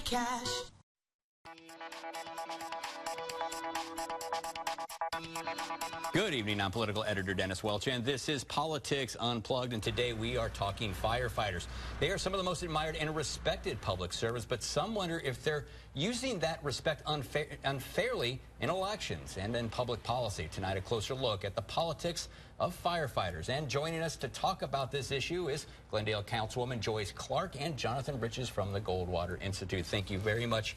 cash. Good evening, I'm political editor Dennis Welch, and this is Politics Unplugged, and today we are talking firefighters. They are some of the most admired and respected public servants, but some wonder if they're using that respect unfairly in elections and in public policy. Tonight, a closer look at the politics of firefighters. And joining us to talk about this issue is Glendale Councilwoman Joyce Clark and Jonathan Riches from the Goldwater Institute. Thank you very much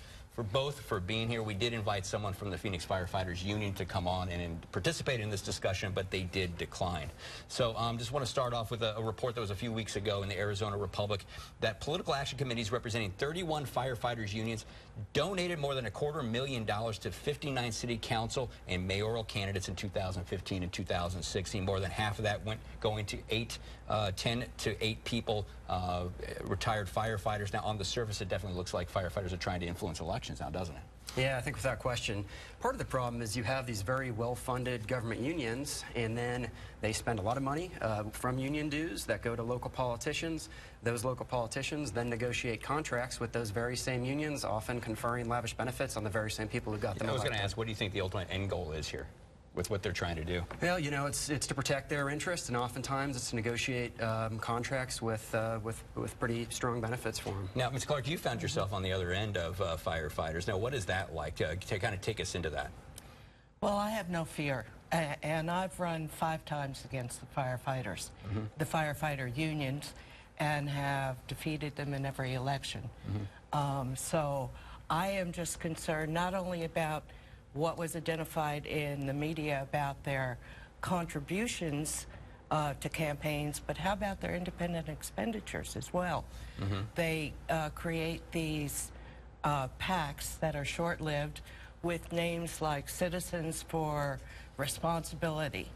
for being here. We did invite someone from the Phoenix Firefighters Union to come on and participate in this discussion, but they did decline. So just want to start off with a report that was a few weeks ago in the Arizona Republic that political action committees representing 31 firefighters unions donated more than $250,000 to 59 city council and mayoral candidates in 2015 and 2016. More than half of that going to 10 to 8 people, retired firefighters. Now, on the surface, it definitely looks like firefighters are trying to influence elections now, doesn't it? Yeah, I think without question. Part of the problem is you have these very well-funded government unions, and then they spend a lot of money from union dues that go to local politicians. Those local politicians then negotiate contracts with those very same unions, often conferring lavish benefits on the very same people who got them elected. I was going to ask, what do you think the ultimate end goal is here with what they're trying to do? Well, you know, it's to protect their interests, and oftentimes it's to negotiate contracts with pretty strong benefits for them. Now, Ms. Clark, you found yourself on the other end of firefighters. Now, what is that like? To kind of take us into that. Well, I have no fear, and I've run 5 times against the firefighters, the firefighter unions, and have defeated them in every election. So I am just concerned not only about what was identified in the media about their contributions to campaigns, but how about their independent expenditures as well? They create these PACs that are short-lived with names like Citizens for Responsibility,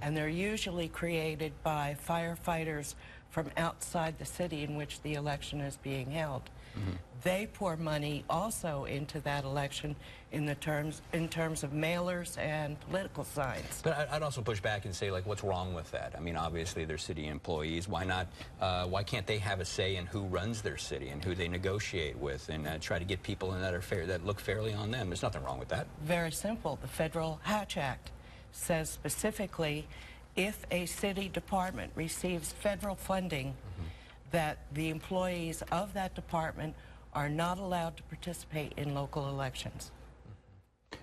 and they're usually created by firefighters from outside the city in which the election is being held. They pour money also into that election in terms of mailers and political signs. But I'd also push back and say, like, what's wrong with that? I mean, obviously they're city employees. Why not? Why can't they have a say in who runs their city and who they negotiate with, and try to get people in that are fair, that look fairly on them? There's nothing wrong with that. Very simple. The Federal Hatch Act says specifically, if a city department receives federal funding, that the employees of that department are not allowed to participate in local elections.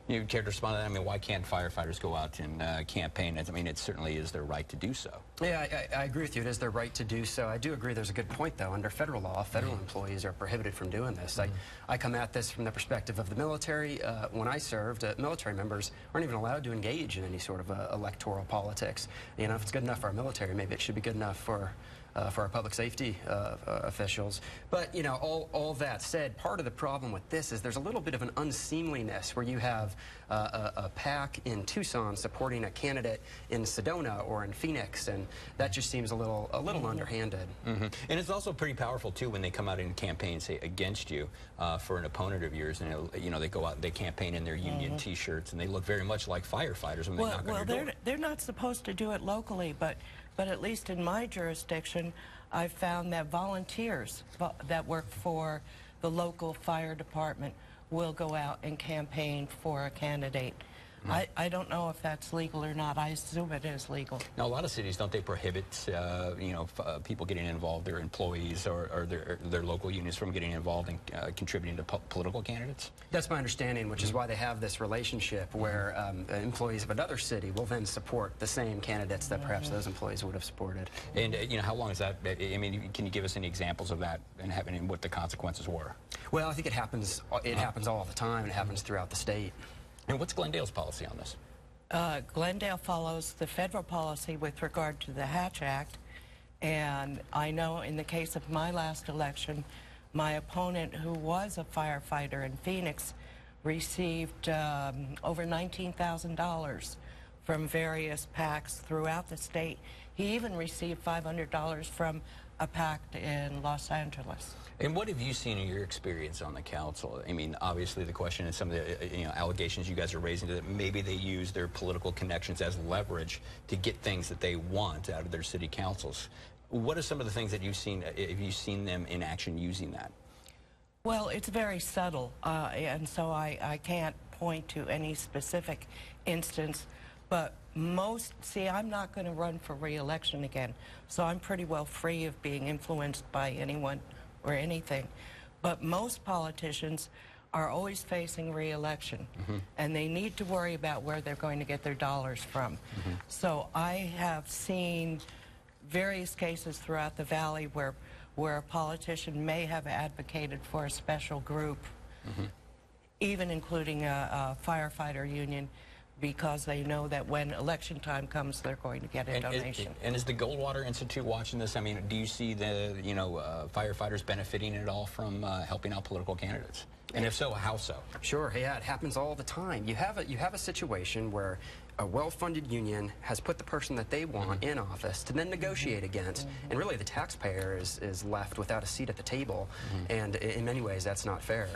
You care to respond to that? I mean, why can't firefighters go out and campaign? I mean, it certainly is their right to do so. Yeah, I agree with you. It is their right to do so. I do agree there's a good point, though. Under federal law, federal employees are prohibited from doing this. I come at this from the perspective of the military. When I served, military members aren't even allowed to engage in any sort of electoral politics. You know, if it's good enough for our military, maybe it should be good enough for our public safety officials. But, you know, all that said, part of the problem with this is there's a little bit of an unseemliness where you have a PAC in Tucson supporting a candidate in Sedona or in Phoenix, and that just seems a little underhanded. And it's also pretty powerful, too, when they come out in campaigns, say, against you for an opponent of yours, and, you know, they go out and they campaign in their union T-shirts, and they look very much like firefighters when they knock on your door. They're not supposed to do it locally, but at least in my jurisdiction, I've found that volunteers that work for the local fire department will go out and campaign for a candidate. I don't know if that's legal or not. I assume it is legal. Now, a lot of cities, don't they prohibit, you know, people getting involved, their employees or their local unions from getting involved and contributing to political candidates? That's my understanding, which is why they have this relationship where employees of another city will then support the same candidates that perhaps those employees would have supported. And, you know, how long is that? I mean, can you give us any examples of that and what the consequences were? Well, I think it happens all the time. It happens throughout the state. And what's Glendale's policy on this? Glendale follows the federal policy with regard to the Hatch Act, and I know in the case of my last election, my opponent, who was a firefighter in Phoenix, received over $19,000 from various PACs throughout the state. He even received $500 from a PAC in Los Angeles. And what have you seen in your experience on the council? I mean, obviously the question is some of the allegations you guys are raising that maybe they use their political connections as leverage to get things that they want out of their city councils. What are some of the things that you've seen? Have you seen them in action using that? Well, it's very subtle, and so I can't point to any specific instance, but see, I'm not going to run for re-election again, so I'm pretty well free of being influenced by anyone or anything. But most politicians are always facing re-election, and they need to worry about where they're going to get their dollars from. So I have seen various cases throughout the valley where a politician may have advocated for a special group, even including a firefighter union, because they know that when election time comes, they're going to get a donation. And is the Goldwater Institute watching this? I mean, do you see the firefighters benefiting at all from helping out political candidates? And if so, how so? Sure. Yeah, it happens all the time. You have a situation where a well-funded union has put the person that they want in office to then negotiate against, and really the taxpayer is left without a seat at the table, and in many ways that's not fair.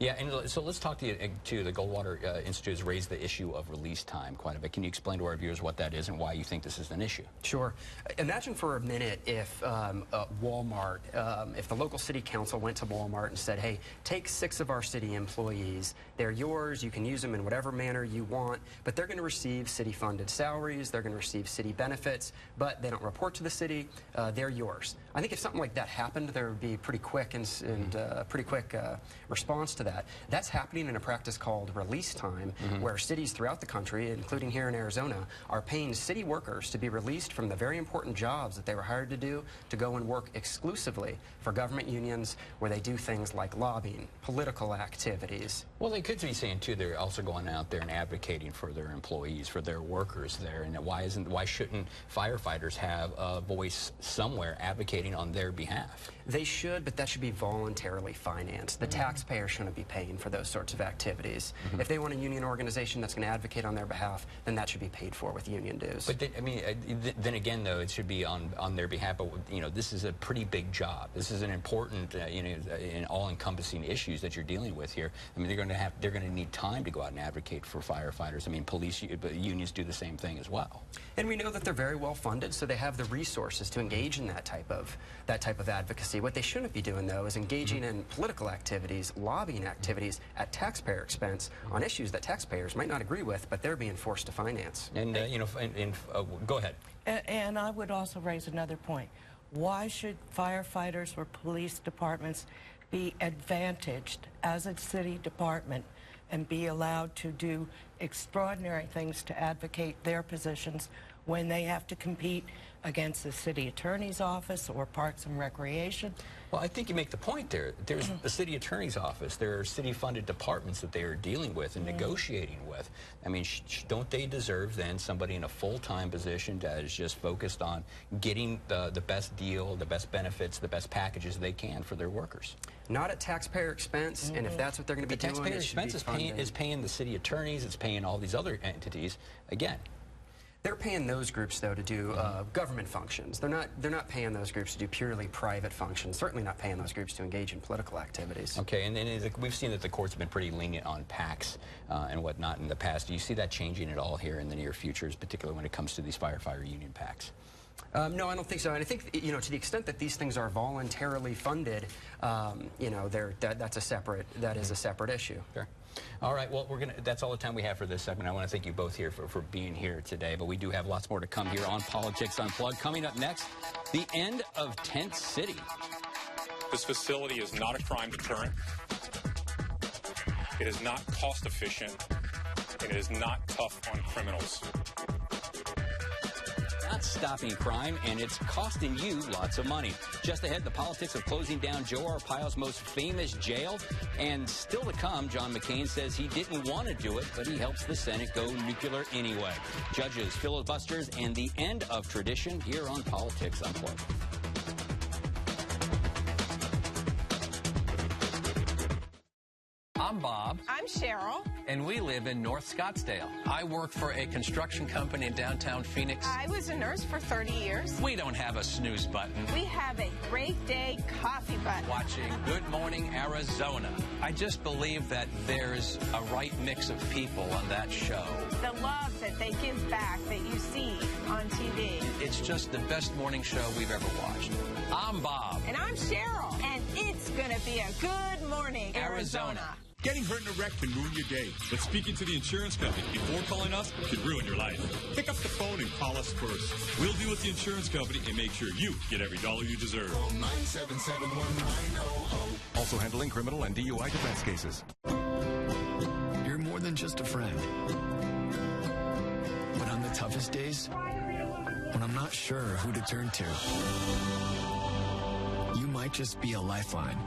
Yeah, and so let's talk to you, the Goldwater Institute has raised the issue of release time quite a bit. Can you explain to our viewers what that is and why you think this is an issue? Sure. Imagine for a minute if Walmart, if the local city council went to Walmart and said, hey, take 6 of our city employees. They're yours. You can use them in whatever manner you want, but they're going to receive city-funded salaries. They're going to receive city benefits, but they don't report to the city. They're yours. I think if something like that happened, there would be pretty quick pretty quick response to that. That's happening in a practice called release time, where cities throughout the country, including here in Arizona, are paying city workers to be released from the very important jobs that they were hired to do to go and work exclusively for government unions where they do things like lobbying, political activities. Well, they could be saying, too, they're also going out there and advocating for their employees, for their workers there. And why shouldn't firefighters have a voice somewhere advocating on their behalf? They should, but that should be voluntarily financed. The taxpayer shouldn't be paying for those sorts of activities. If they want a union organization that's going to advocate on their behalf, then that should be paid for with union dues. But then again, though, it should be on their behalf. But this is a pretty big job. This is an important, and all-encompassing issues that you're dealing with here. I mean, they're going to need time to go out and advocate for firefighters. I mean, police unions do the same thing as well. And we know that they're very well funded, so they have the resources to engage in that type of advocacy. What they shouldn't be doing, though, is engaging in political activities, lobbying activities at taxpayer expense on issues that taxpayers might not agree with, but they're being forced to finance. And go ahead. And I would also raise another point. Why should firefighters or police departments be advantaged as a city department and be allowed to do extraordinary things to advocate their positions when they have to compete against the city attorney's office or Parks and Recreation? Well, I think you make the point there. There's the city attorney's office. There are city-funded departments that they are dealing with and negotiating with. I mean, don't they deserve then somebody in a full-time position that is just focused on getting the best deal, the best benefits, the best packages they can for their workers? Not at taxpayer expense, and if that's what they're going to be doing, taxpayer expense is paying the city attorneys, it's paying all these other entities. Again, they're paying those groups, though, to do government functions. They're not paying those groups to do purely private functions. Certainly not paying those groups to engage in political activities. Okay, and we've seen that the courts have been pretty lenient on PACs and whatnot in the past. Do you see that changing at all here in the near future, particularly when it comes to these firefighter union PACs? No, I don't think so. And I think, to the extent that these things are voluntarily funded, that's a separate issue. Sure. All right, well, that's all the time we have for this segment. I want to thank you both here for being here today, but we do have lots more to come here on Politics Unplugged. Coming up next, the end of Tent City. This facility is not a crime deterrent. It is not cost efficient, and it is not tough on criminals. Not stopping crime, and it's costing you lots of money. Just ahead, the politics of closing down Joe Arpaio's most famous jail. And still to come, John McCain says he didn't want to do it, but he helps the Senate go nuclear anyway. Judges, filibusters, and the end of tradition here on Politics Unplugged. I'm Bob. I'm Cheryl. And we live in North Scottsdale. I work for a construction company in downtown Phoenix. I was a nurse for 30 years. We don't have a snooze button. We have a great day coffee button. Watching Good Morning Arizona. I just believe that there's a right mix of people on that show. The love that they give back that you see on TV. It's just the best morning show we've ever watched. I'm Bob. And I'm Cheryl. And it's going to be a good morning, Arizona. Getting hurt in a wreck can ruin your day, but speaking to the insurance company before calling us could ruin your life. Pick up the phone and call us first. We'll deal with the insurance company and make sure you get every dollar you deserve. Call 977-1900. Also handling criminal and DUI defense cases. You're more than just a friend. But on the toughest days, when I'm not sure who to turn to, you might just be a lifeline.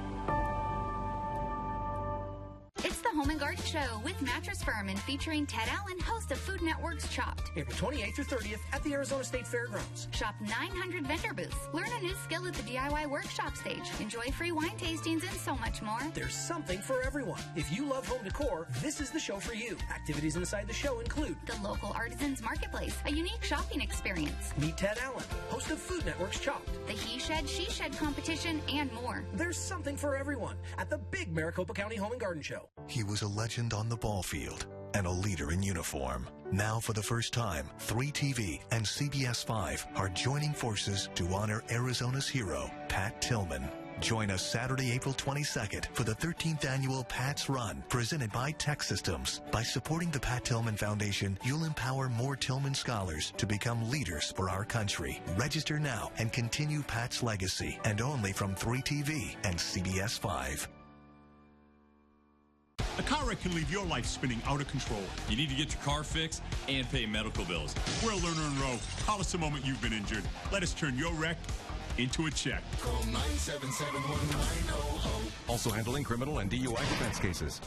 It's the Home and Garden Show with Mattress Firm and featuring Ted Allen, host of Food Network's Chopped. April 28th through 30th at the Arizona State Fairgrounds. Shop 900 vendor booths. Learn a new skill at the DIY workshop stage. Enjoy free wine tastings and so much more. There's something for everyone. If you love home decor, this is the show for you. Activities inside the show include the local Artisans Marketplace, a unique shopping experience. Meet Ted Allen, host of Food Network's Chopped. The He Shed, She Shed competition and more. There's something for everyone at the big Maricopa County Home and Garden Show. He was a legend on the ball field and a leader in uniform. Now, for the first time, 3TV and CBS 5 are joining forces to honor Arizona's hero, Pat Tillman. Join us Saturday, April 22nd for the 13th annual Pat's Run, presented by Tech Systems. By supporting the Pat Tillman Foundation, you'll empower more Tillman scholars to become leaders for our country. Register now and continue Pat's legacy, and only from 3TV and CBS 5. A car wreck can leave your life spinning out of control. You need to get your car fixed and pay medical bills. We're Lerner and Rowe. Call us the moment you've been injured. Let us turn your wreck into a check. Call 977-1900. Also handling criminal and DUI defense cases.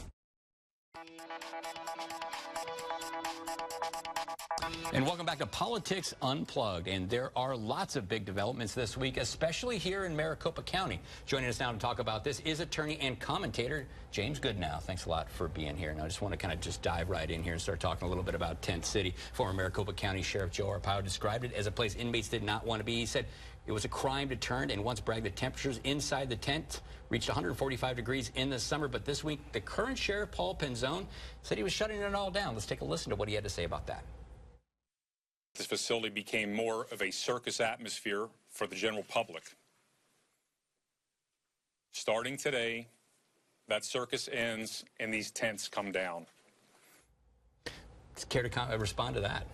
And welcome back to Politics Unplugged. And there are lots of big developments this week, especially here in Maricopa County. Joining us now to talk about this is attorney and commentator James Goodnow. Thanks a lot for being here. And I just want to kind of just dive right in here and start talking a little bit about Tent City. Former Maricopa County Sheriff Joe Arpaio described it as a place inmates did not want to be. He said it was a crime to turn, and once bragged that temperatures inside the tent reached 145 degrees in the summer. But this week, the current sheriff, Paul Penzone, said he was shutting it all down. Let's take a listen to what he had to say about that. This facility became more of a circus atmosphere for the general public. Starting today, that circus ends and these tents come down. Care to respond to that?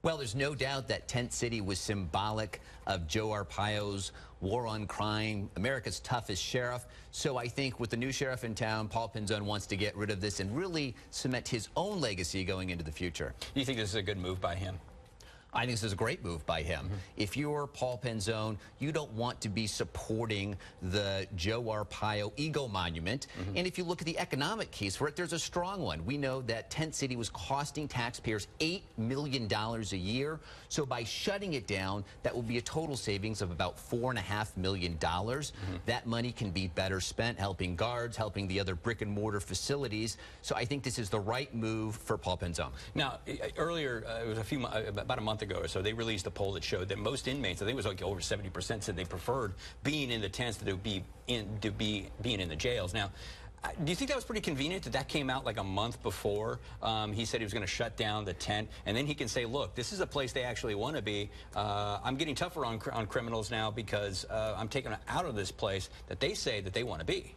Well, there's no doubt that Tent City was symbolic of Joe Arpaio's war on crime, America's toughest sheriff. So I think with the new sheriff in town, Paul Penzone wants to get rid of this and really cement his own legacy going into the future. Do you think this is a good move by him? I think this is a great move by him. If you're Paul Penzone, you don't want to be supporting the Joe Arpaio ego monument. And if you look at the economic case for it, there's a strong one. We know that Tent City was costing taxpayers $8 million a year. So by shutting it down, that will be a total savings of about $4.5 million. That money can be better spent helping guards, helping the other brick and mortar facilities. So I think this is the right move for Paul Penzone. Now, earlier, it was about a month ago or so, they released a poll that showed that most inmates, I think it was like over 70%, said they preferred being in the tents to being in the jails. Now, do you think that was pretty convenient that came out like a month before he said he was going to shut down the tent, and then he can say, look, this is a place they actually want to be. I'm getting tougher on criminals now because I'm taking them out of this place that they say that they want to be.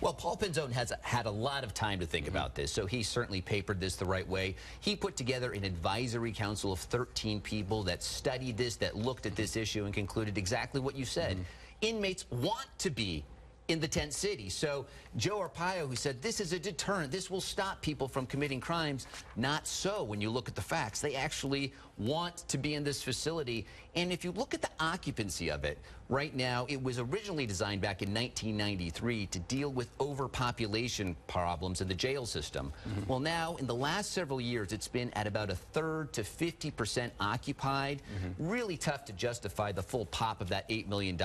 Well, Paul Penzone has had a lot of time to think about this, so he certainly papered this the right way. He put together an advisory council of 13 people that studied this, that looked at this issue, and concluded exactly what you said. Inmates want to be in the tent city. So Joe Arpaio, who said this is a deterrent, this will stop people from committing crimes, not so when you look at the facts. They actually want to be in this facility. And if you look at the occupancy of it, right now, it was originally designed back in 1993 to deal with overpopulation problems in the jail system. Well, now, in the last several years, it's been at about 1/3 to 50% occupied. Really tough to justify the full pop of that $8 million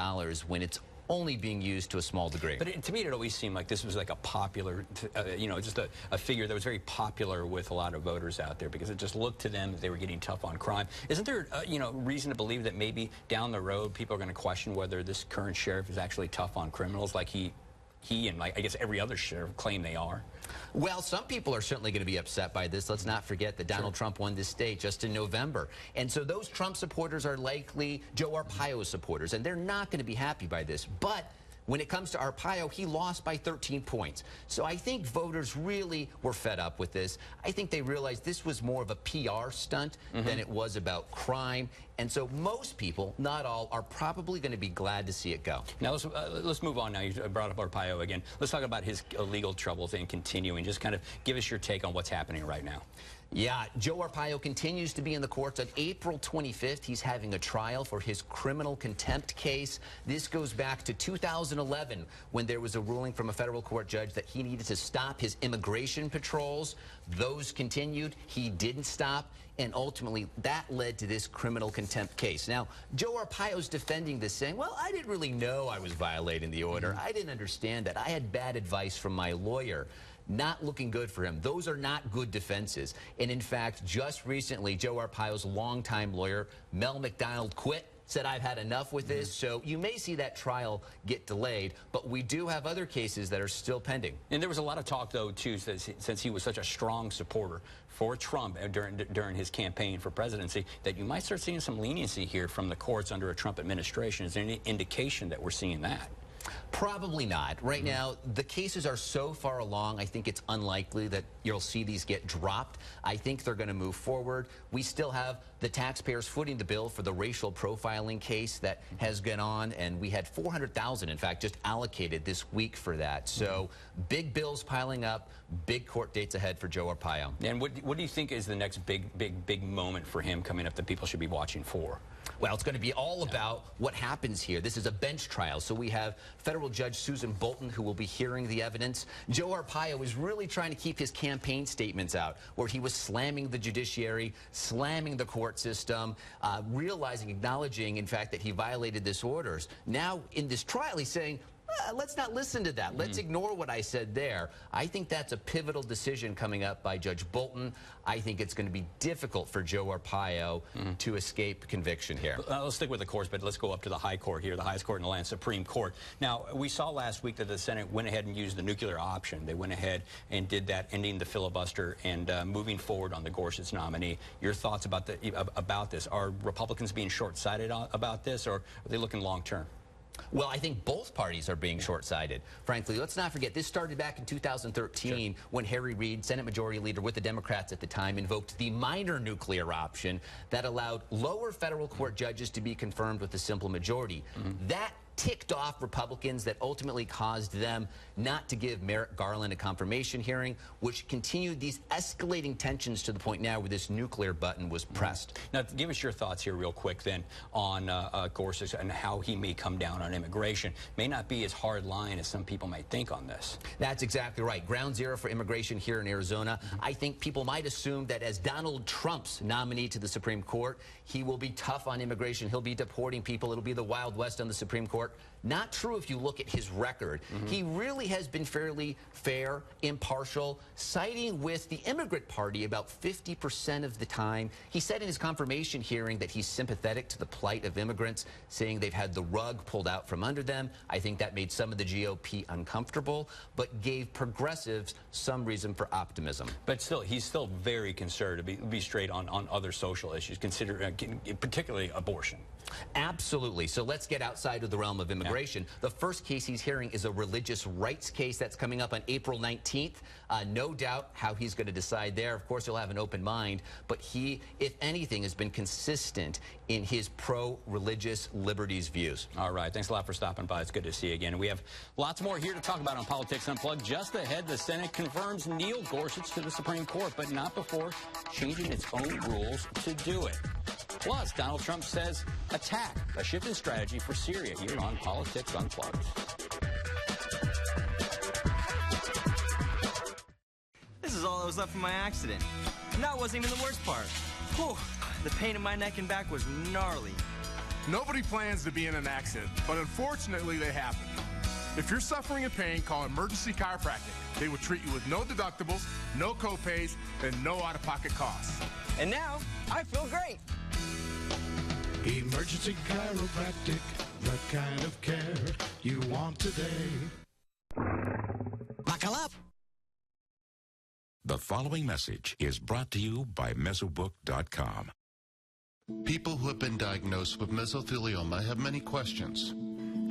when it's only being used to a small degree. But to me, it always seemed like this was like a popular, just a figure that was very popular with a lot of voters out there because it just looked to them that they were getting tough on crime. Isn't there, reason to believe that maybe down the road people are going to question whether this current sheriff is actually tough on criminals like he he and I guess every other sheriff claim they are. Well, some people are certainly going to be upset by this. Let's not forget that Donald Trump won this state just in November. And so those Trump supporters are likely Joe Arpaio supporters, and they're not going to be happy by this. But when it comes to Arpaio, he lost by 13 points. So I think voters really were fed up with this. I think they realized this was more of a PR stunt than it was about crime. And so most people, not all, are probably going to be glad to see it go. Now let's move on now. You brought up Arpaio again. Let's talk about his legal troubles and continuing. Just kind of give us your take on what's happening right now. Yeah, Joe Arpaio continues to be in the courts. On April 25th, he's having a trial for his criminal contempt case. This goes back to 2011 when there was a ruling from a federal court judge that he needed to stop his immigration patrols. Those continued. He didn't stop. And ultimately, that led to this criminal contempt case. Now, Joe Arpaio's defending this, saying, well, I didn't really know I was violating the order. I didn't understand that. I had bad advice from my lawyer. Not looking good for him. Those are not good defenses. And in fact, just recently, Joe Arpaio's longtime lawyer, Mel McDonald, quit. Said, I've had enough with this. So you may see that trial get delayed, but we do have other cases that are still pending. And there was a lot of talk, though, too, since he was such a strong supporter for Trump during his campaign for presidency, that you might start seeing some leniency here from the courts under a Trump administration. Is there any indication that we're seeing that? Probably not. Right now, the cases are so far along, I think it's unlikely that you'll see these get dropped. I think they're going to move forward. We still have the taxpayers footing the bill for the racial profiling case that has gone on, and we had $400,000, in fact, just allocated this week for that. So big bills piling up, big court dates ahead for Joe Arpaio. And what do you think is the next big moment for him coming up that people should be watching for? Well, it's going to be all about what happens here. This is a bench trial, so we have federal judge Susan Bolton, who will be hearing the evidence. Joe Arpaio is really trying to keep his campaign statements out, where he was slamming the judiciary, slamming the court system, acknowledging, in fact, that he violated this orders. Now, in this trial, he's saying, let's not listen to that. Let's ignore what I said there. I think that's a pivotal decision coming up by Judge Bolton. I think it's going to be difficult for Joe Arpaio to escape conviction here. Let's stick with the courts, but let's go up to the high court here, the highest court in the land, Supreme Court. Now, we saw last week that the Senate went ahead and used the nuclear option. They went ahead and did that, ending the filibuster and moving forward on the Gorsuch nominee. Your thoughts about this? Are Republicans being short-sighted about this, or are they looking long-term? Well, I think both parties are being short-sighted. Frankly, let's not forget, this started back in 2013 when Harry Reid, Senate Majority Leader with the Democrats at the time, invoked the minor nuclear option that allowed lower federal court judges to be confirmed with a simple majority. That ticked off Republicans, that ultimately caused them not to give Merrick Garland a confirmation hearing, which continued these escalating tensions to the point now where this nuclear button was pressed. Now, give us your thoughts here real quick then on Gorsuch and how he may come down on immigration. May not be as hard line as some people might think on this. That's exactly right. Ground zero for immigration here in Arizona. I think people might assume that as Donald Trump's nominee to the Supreme Court, he will be tough on immigration. He'll be deporting people. It'll be the Wild West on the Supreme Court. Not true if you look at his record. He really has been fairly fair, impartial, siding with the immigrant party about 50% of the time. He said in his confirmation hearing that he's sympathetic to the plight of immigrants, saying they've had the rug pulled out from under them. I think that made some of the GOP uncomfortable, but gave progressives some reason for optimism. But still, he's still very conservative, to be straight on other social issues, particularly abortion. Absolutely. So let's get outside of the realm of immigration. The first case he's hearing is a religious rights case that's coming up on April 19th. No doubt how he's going to decide there. Of course, he'll have an open mind, but he, if anything, has been consistent in his pro-religious liberties views. All right. Thanks a lot for stopping by. It's good to see you again. And we have lots more here to talk about on Politics Unplugged. Just ahead, the Senate confirms Neil Gorsuch to the Supreme Court, but not before changing its own rules to do it. Plus, Donald Trump says attack, a shift in strategy for Syria here on Politics Unplugged. This is all that was left from my accident. And that wasn't even the worst part. Whew, the pain in my neck and back was gnarly. Nobody plans to be in an accident, but unfortunately they happen. If you're suffering in pain, call Emergency Chiropractic. They will treat you with no deductibles, no copays, and no out-of-pocket costs. And now, I feel great. Emergency Chiropractic, the kind of care you want today. Buckle up. The following message is brought to you by Mesobook.com. People who have been diagnosed with mesothelioma have many questions.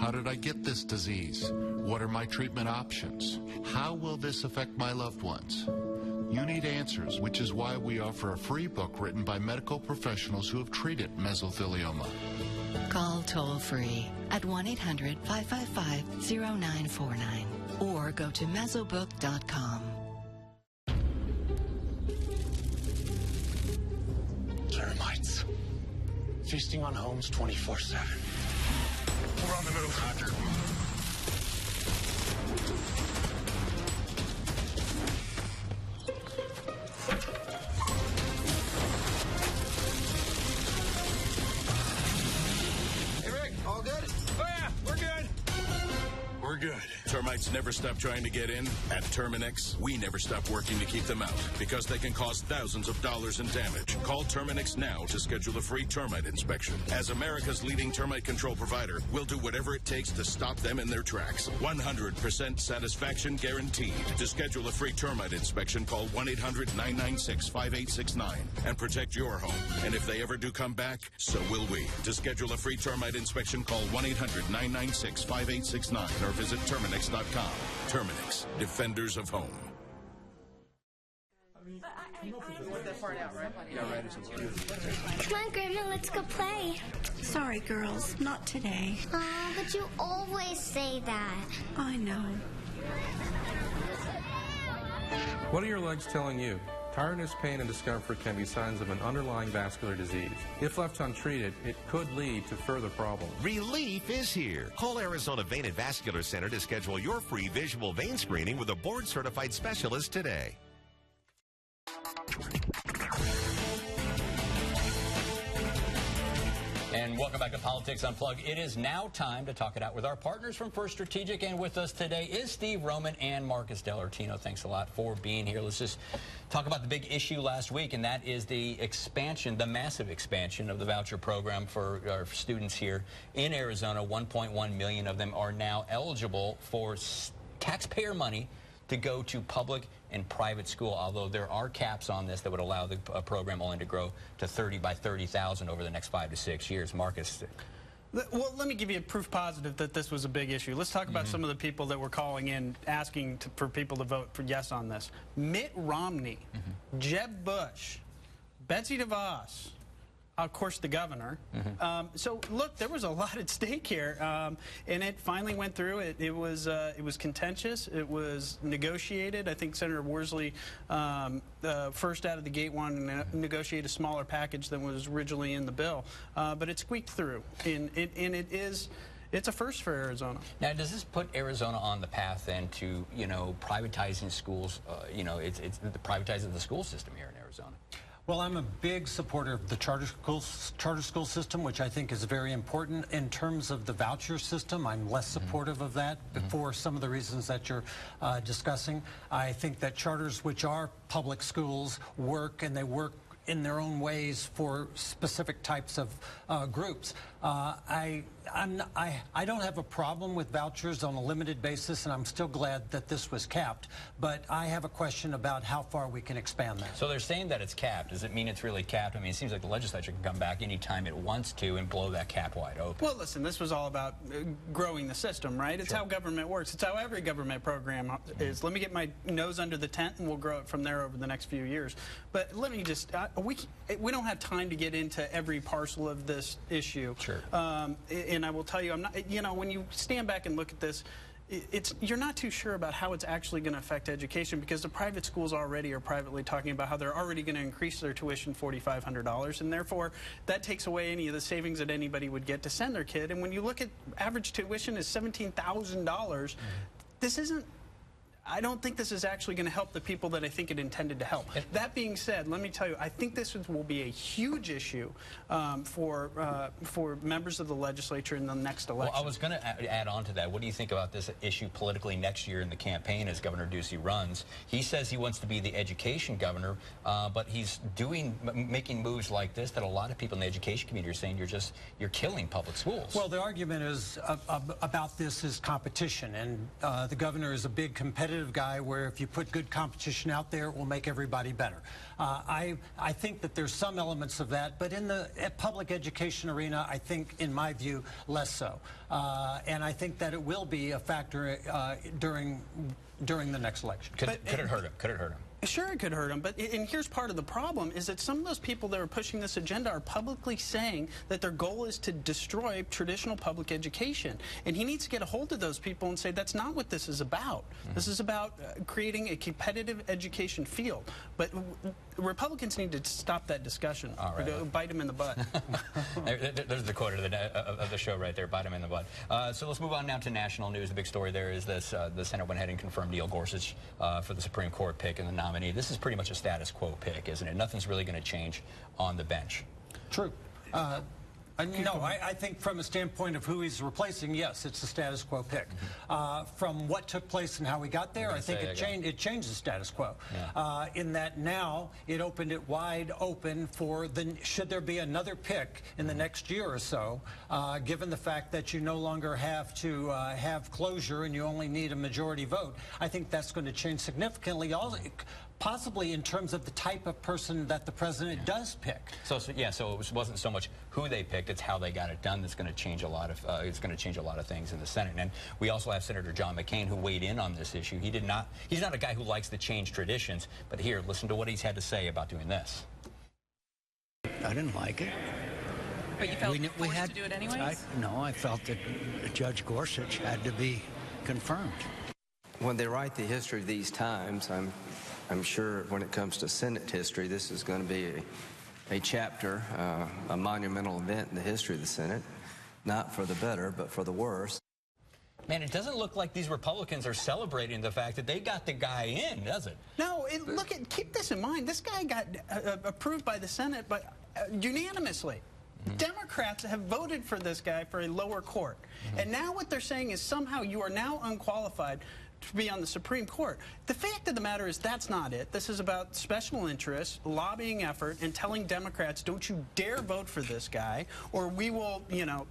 How did I get this disease? What are my treatment options? How will this affect my loved ones? You need answers, which is why we offer a free book written by medical professionals who have treated mesothelioma. Call toll-free at 1-800-555-0949 or go to Mesobook.com. Termites. Feasting on homes 24/7. We're on the move. Roger. Hey, Rick, all good? Oh, yeah, we're good. We're good. Termites never stop trying to get in. At Terminix, we never stop working to keep them out because they can cause thousands of dollars in damage. Call Terminix now to schedule a free termite inspection. As America's leading termite control provider, we'll do whatever it takes to stop them in their tracks. 100% satisfaction guaranteed. To schedule a free termite inspection, call 1-800-996-5869 and protect your home. And if they ever do come back, so will we. To schedule a free termite inspection, call 1-800-996-5869 or visit Terminix.com. Terminix, defenders of home. Come on, Grandma, let's go play. Sorry, girls, not today. Aw, but you always say that. I know. What are your legs telling you? Tiredness, pain, and discomfort can be signs of an underlying vascular disease. If left untreated, it could lead to further problems. Relief is here. Call Arizona Vein and Vascular Center to schedule your free visual vein screening with a board-certified specialist today. And welcome back to Politics Unplugged. It is now time to talk it out with our partners from First Strategic. And with us today is Steve Roman and Marcus Dellartino. Thanks a lot for being here. Let's just talk about the big issue last week, and that is the expansion, the massive expansion of the voucher program for our students here in Arizona. 1.1 million of them are now eligible for taxpayer money to go to public and private school, although there are caps on this that would allow the program only to grow to 30 by 30,000 over the next 5 to 6 years. Marcus? Well, let me give you a proof positive that this was a big issue. Let's talk about some of the people that were calling in asking for people to vote for yes on this. Mitt Romney, Jeb Bush, Betsy DeVos, of course, the governor. So, look, there was a lot at stake here, and it finally went through. It was contentious. It was negotiated. I think Senator Worsley, first out of the gate, wanted to negotiate a smaller package than was originally in the bill, but it squeaked through, and it's a first for Arizona. Now, does this put Arizona on the path then to, privatizing schools? It's the privatizing the school system here in Arizona. Well, I'm a big supporter of the charter school system, which I think is very important. In terms of the voucher system, I'm less supportive of that for some of the reasons that you're discussing. I think that charters, which are public schools, work, and they work in their own ways for specific types of groups. I don't have a problem with vouchers on a limited basis, and I'm still glad that this was capped. But I have a question about how far we can expand that. So they're saying that it's capped. Does it mean it's really capped? I mean, it seems like the legislature can come back anytime it wants to and blow that cap wide open. Well, listen, this was all about growing the system, right? It's how government works. It's how every government program is. Let me get my nose under the tent, and we'll grow it from there over the next few years. But let me just, we don't have time to get into every parcel of this issue. Sure. And I will tell you, I'm not, when you stand back and look at this, you're not too sure about how it's actually going to affect education, because the private schools already are privately talking about how they're already going to increase their tuition $4,500, and therefore that takes away any of the savings that anybody would get to send their kid. And when you look at average tuition is $17,000, this isn't, I don't think this is actually going to help the people that I think it intended to help. That being said, let me tell you, I think this will be a huge issue for members of the legislature in the next election. Well, I was going to add on to that. What do you think about this issue politically next year in the campaign as Governor Ducey runs? He says he wants to be the education governor, but he's making moves like this that a lot of people in the education community are saying you're killing public schools. Well, the argument is about this is competition, and the governor is a big competitor competitive guy where if you put good competition out there, it will make everybody better. I think that there's some elements of that, but in the public education arena, I think, in my view, less so. And I think that it will be a factor during the next election. Could it hurt him? Could it hurt him? Sure, it could hurt him, and here's part of the problem, is that some of those people that are pushing this agenda are publicly saying that their goal is to destroy traditional public education. And he needs to get a hold of those people and say that's not what this is about. This is about creating a competitive education field. But Republicans need to stop that discussion. All right. Bite him in the butt. There's the quote of the show right there, bite him in the butt. So let's move on now to national news. The big story there is this, the Senate went ahead and confirmed Neil Gorsuch for the Supreme Court pick and the nominee. This is pretty much a status quo pick, isn't it? Nothing's really going to change on the bench. True. No, I think from a standpoint of who he's replacing, yes, it's a status quo pick. From what took place and how we got there, I think it changed the status quo. Yeah. In that now it opened it wide open for should there be another pick in the next year or so, given the fact that you no longer have to have closure and you only need a majority vote. I think that's going to change significantly. Also, possibly in terms of the type of person that the president does pick. So it wasn't so much who they picked; it's how they got it done that's going to change a lot of. It's going to change a lot of things in the Senate. And we also have Senator John McCain, who weighed in on this issue. He's not a guy who likes to change traditions, but here, listen to what he's had to say about doing this. I didn't like it. But you felt we had to do it anyways? I felt that Judge Gorsuch had to be confirmed. When they write the history of these times, I'm sure when it comes to Senate history, this is going to be a chapter, a monumental event in the history of the Senate, not for the better, but for the worse. Man, it doesn't look like these Republicans are celebrating the fact that they got the guy in, does it? No, keep this in mind. This guy got approved by the Senate, but unanimously. Democrats have voted for this guy for a lower court. And now what they're saying is somehow you are now unqualified to be on the Supreme Court. The fact of the matter is that's not it. This is about special interests, lobbying effort, and telling Democrats, don't you dare vote for this guy, or we will,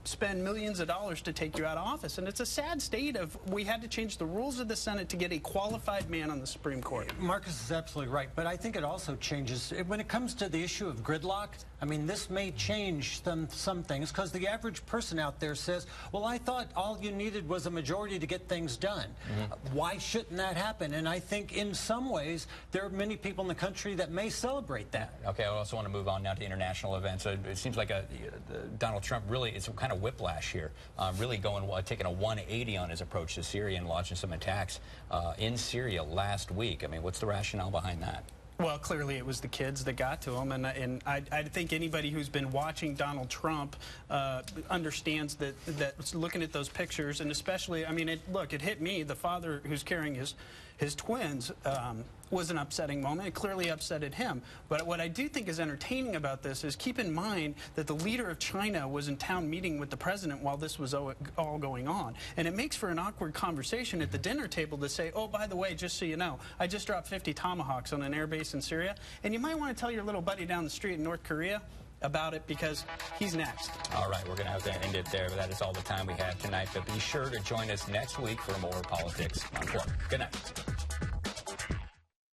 spend millions of dollars to take you out of office. And it's a sad state of we had to change the rules of the Senate to get a qualified man on the Supreme Court. Marcus is absolutely right, but I think it also changes when it comes to the issue of gridlock. I mean, this may change some things because the average person out there says, well, I thought all you needed was a majority to get things done. Why shouldn't that happen? And I think in some ways there are many people in the country that may celebrate that. Okay, I also want to move on now to international events. It seems like Donald Trump really, it's kind of whiplash here, really taking a 180 on his approach to Syria and launching some attacks in Syria last week. I mean, what's the rationale behind that? Well, clearly it was the kids that got to him, and I think anybody who's been watching Donald Trump understands that looking at those pictures, and especially, I mean, it hit me, the father who's carrying his twins, was an upsetting moment. It clearly upsetted him. But what I do think is entertaining about this is keep in mind that the leader of China was in town meeting with the president while this was all going on. And it makes for an awkward conversation at the dinner table to say, oh, by the way, just so you know, I just dropped 50 Tomahawks on an air base in Syria. And you might want to tell your little buddy down the street in North Korea about it because he's next. All right, we're going to have to end it there, but that is all the time we have tonight. But be sure to join us next week for more Politics Unplugged. Good night.